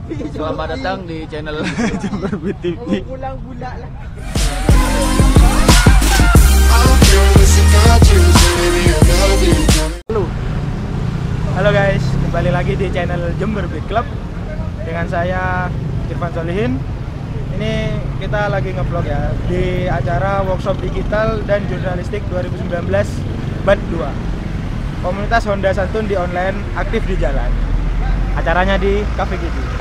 Selamat datang di channel Jember Beat TV. Pulang budak lah. Halo guys, kembali lagi di channel Jember Beat Club dengan saya Irfan Solihin. Ini kita lagi ngevlog ya di acara workshop digital dan jurnalistik 2019 BAT 2. Komunitas Honda Santun di online, aktif di jalan. Acaranya di Cafe Gigi.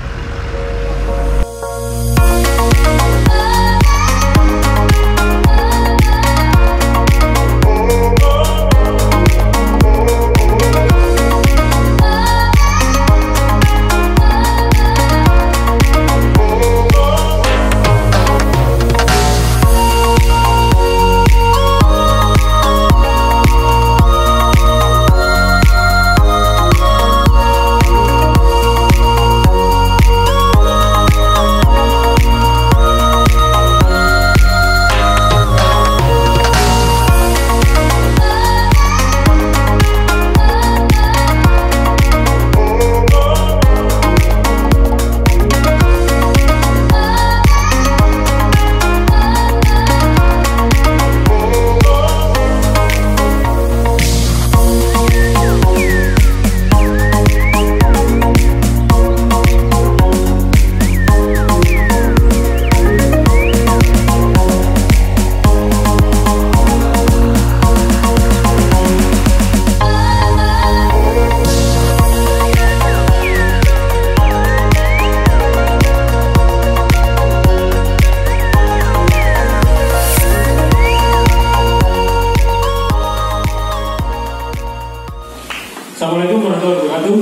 Assalamualaikum warahmatullahi wabarakatuh.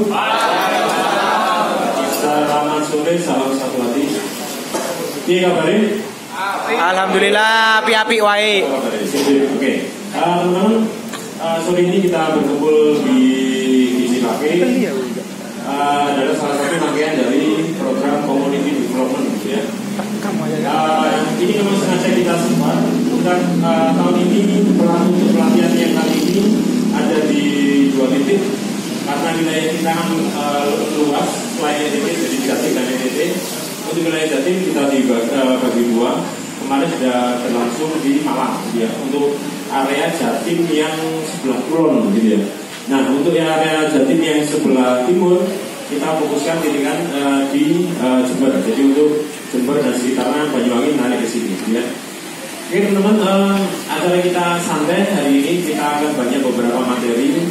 Selamat sore, salam satu hati. Iya kabarin? Alhamdulillah, api-api wae. Oke, teman-teman, sore ini kita berkumpul di Gizi Cafe. Adalah salah satu rangkaian dari program community development, gitu ya. Ini memang sengaja kita sempat. Tahun ini untuk pelatihan yang kali ini ada di 2 titik. Karena wilayah kita kan luas selain NTT, jadi Jatim dan NTT. Untuk wilayah Jatim kita dibagi 2. Kemarin sudah berlangsung di Malang, ya, untuk area Jatim yang sebelah kulon, gitu ya. Nah, untuk yang area Jatim yang sebelah timur kita fokuskan titikkan di Jember. Jadi untuk Jember dan sekitarnya Banyuwangi narik ke sini, gitu ya. Oke teman-teman, acara kita santai hari ini kita akan banyak beberapa materi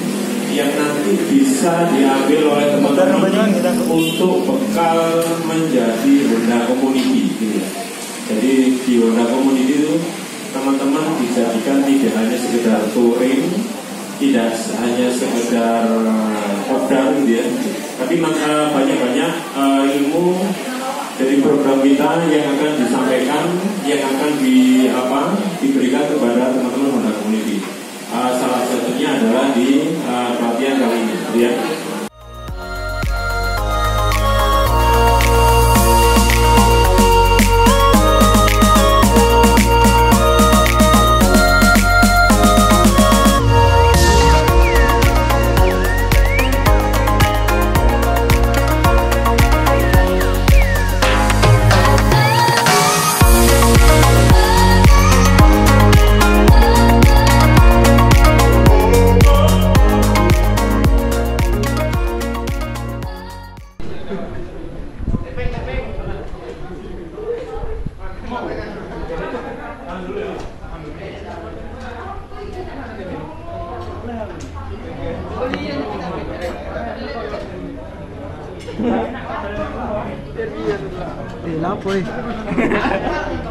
yang nanti bisa diambil oleh teman-teman untuk bekal menjadi Honda Community, gitu ya. Jadi di Honda Community itu teman-teman dijadikan tidak hanya sekedar touring, tidak hanya sekedar kopdar, gitu ya, tapi banyak-banyak ilmu dari program kita yang akan disampaikan, yang akan diberikan kepada teman-teman Honda Community. Salah satunya adalah di pelatihan kali ini, ya.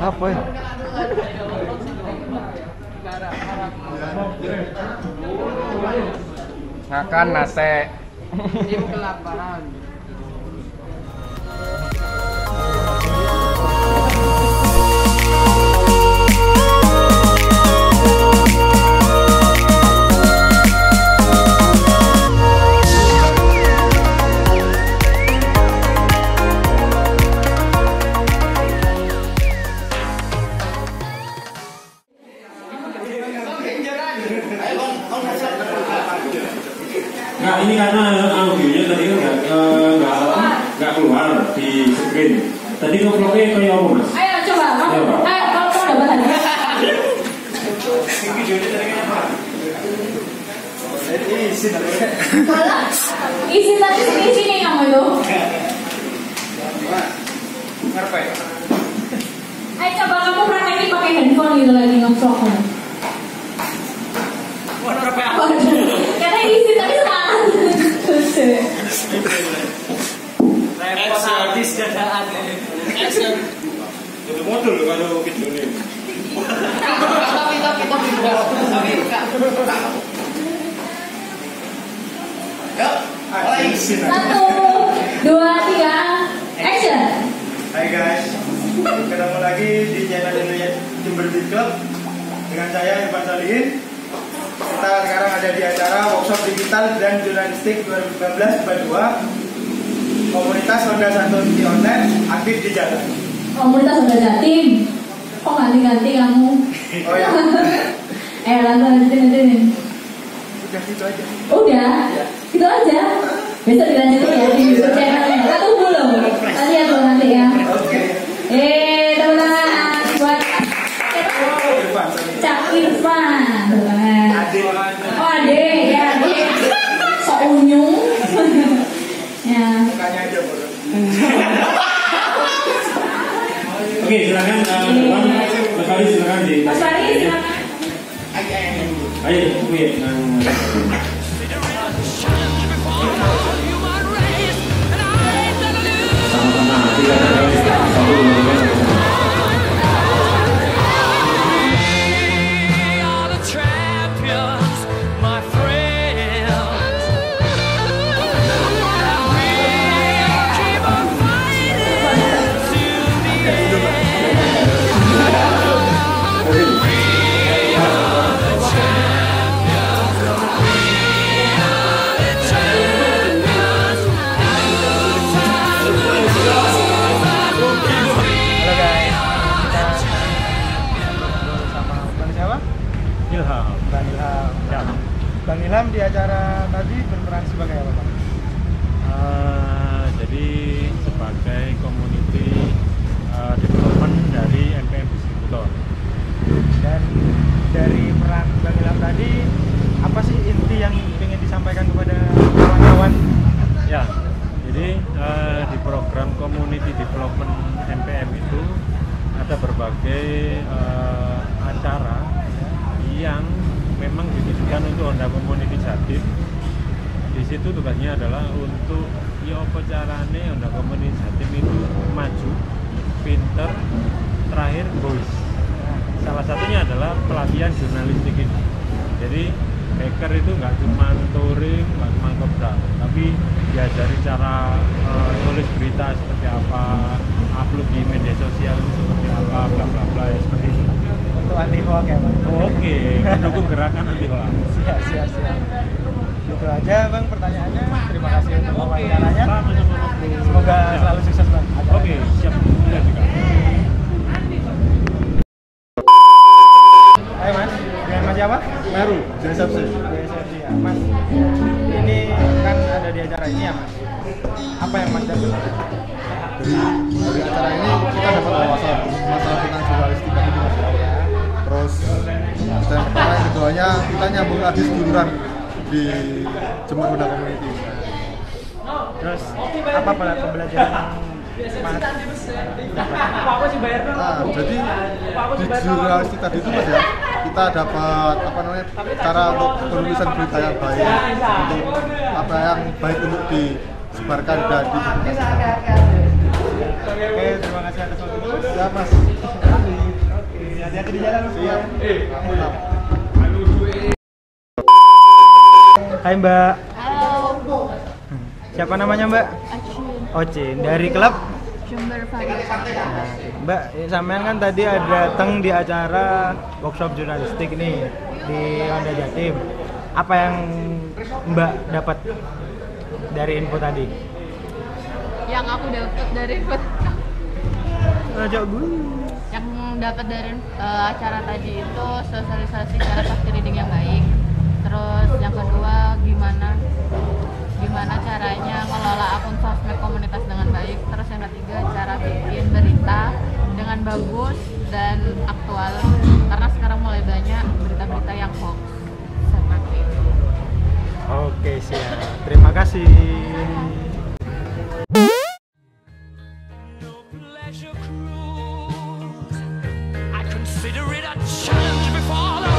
Apa ya? Makan nasi. Tim kelaparan. Nah ini karena audionya tadi kan di screen. Tadi ngevlognya kayak apa mas? Ayo coba, Ayo, Pak. ayo kalau dapat tadi. Isi tadi sini kamu itu. Ayo coba kamu praktekin pakai handphone gitu lagi ngevlog kamu. Karena isi tadi salah. Artis dadaan. Itu modul kalau video ini. Satu, dua, tiga, action. Hai guys, ketemu lagi di channel Jember Beat Club dengan saya Irfan Solihin. Kita sekarang ada di acara workshop digital dan jurnalistik 2019 Debat 2 komunitas Honda Santosi Online aktif di jalan. Komunitas udah Jatim. Kok ganti-ganti kamu? Oh ya, lanjutin. udah gitu aja. Udah, gitu aja. Besok dilanjutin ya di YouTube channelnya. Kita tunggu loh. Nanti ya, nanti ya. Oke. Tepuk tangan buat Irfan Solihin. Cak Irfan. Tepuk tangan. Adik. Oh adik, ya adik. Sok unyung. Ya. Mukanya aja bodoh. Oke, silakan teman Mas Fari silakan di. Mas Fari silakan. Ayo, wait. Sama-sama. Halo guys, kita ngobrol sama Bang siapa? Ilham. Bang Ilham. Ya. Bang Ilham di acara tadi berperan sebagai apa Bang? Jadi sebagai community development dari NPM Distributor. Dan dari peran Bang Ilham tadi, apa sih inti yang ingin disampaikan kepada kawan-kawan? Ya, jadi di program community development NPM itu ada berbagai acara yang memang ditujukan untuk Honda Community Jatim. Di situ tugasnya adalah untuk ya apa carane Honda Community Jatim itu maju, pinter, terakhir boys. Salah satunya adalah pelatihan jurnalistik ini. Jadi hacker itu nggak cuma touring, nggak cuma kebrak, tapi diajari cara nulis berita seperti apa, upload di media sosial itu seperti apa, bla bla bla ya, seperti itu. Untuk anti hoax ya Bang? Oke, mendukung gerakan anti hoax. Siap. Itu aja Bang pertanyaannya. Terima kasih untuk wawancaranya. Sama-sama Mas Bro. Semoga Siap. selalu sukses Bang. Oke, siap. Iya juga. Hai Mas, dengan Mas siapa? Meru, Resepsi ya Mas. Ini kan ada di acara ini ya Mas. Apa yang Mas dapat? Dari acara ini kita dapat wawasan masalah tentang jurnalistik tadi Mas. Terus dan pertama yang keduanya kita nyambung lagi seduluran di Jember Honda Community. Terus apa pembelajaran Mas dapat? Nah, jadi di jurnalistik tadi itu Mas ya, kita dapat apa namanya cara untuk penulisan berita yang baik, untuk apa yang baik untuk disebarkan dan dipublikasikan. Oke, terima kasih atas waktunya. Ya Mas. Hati-hati di jalan. Siap. Mantap. Hai Mbak. Halo. Siapa namanya Mbak? Acun. Ocin. Dari klub? Jember Fari. Mbak, sampean kan tadi ada datang di acara workshop jurnalistik nih di Honda Jatim. Apa yang Mbak dapat dari info tadi? Yang aku dapat dari Ajak gue. yang dapat dari acara tadi itu sosialisasi cara pasti reading yang baik. Terus yang kedua gimana caranya ngelola akun sosmed komunitas dengan baik. Terus yang ketiga bagus dan aktual karena sekarang mulai banyak berita-berita yang hoax seperti itu. Oke, siap. Terima kasih. I consider it a challenge before the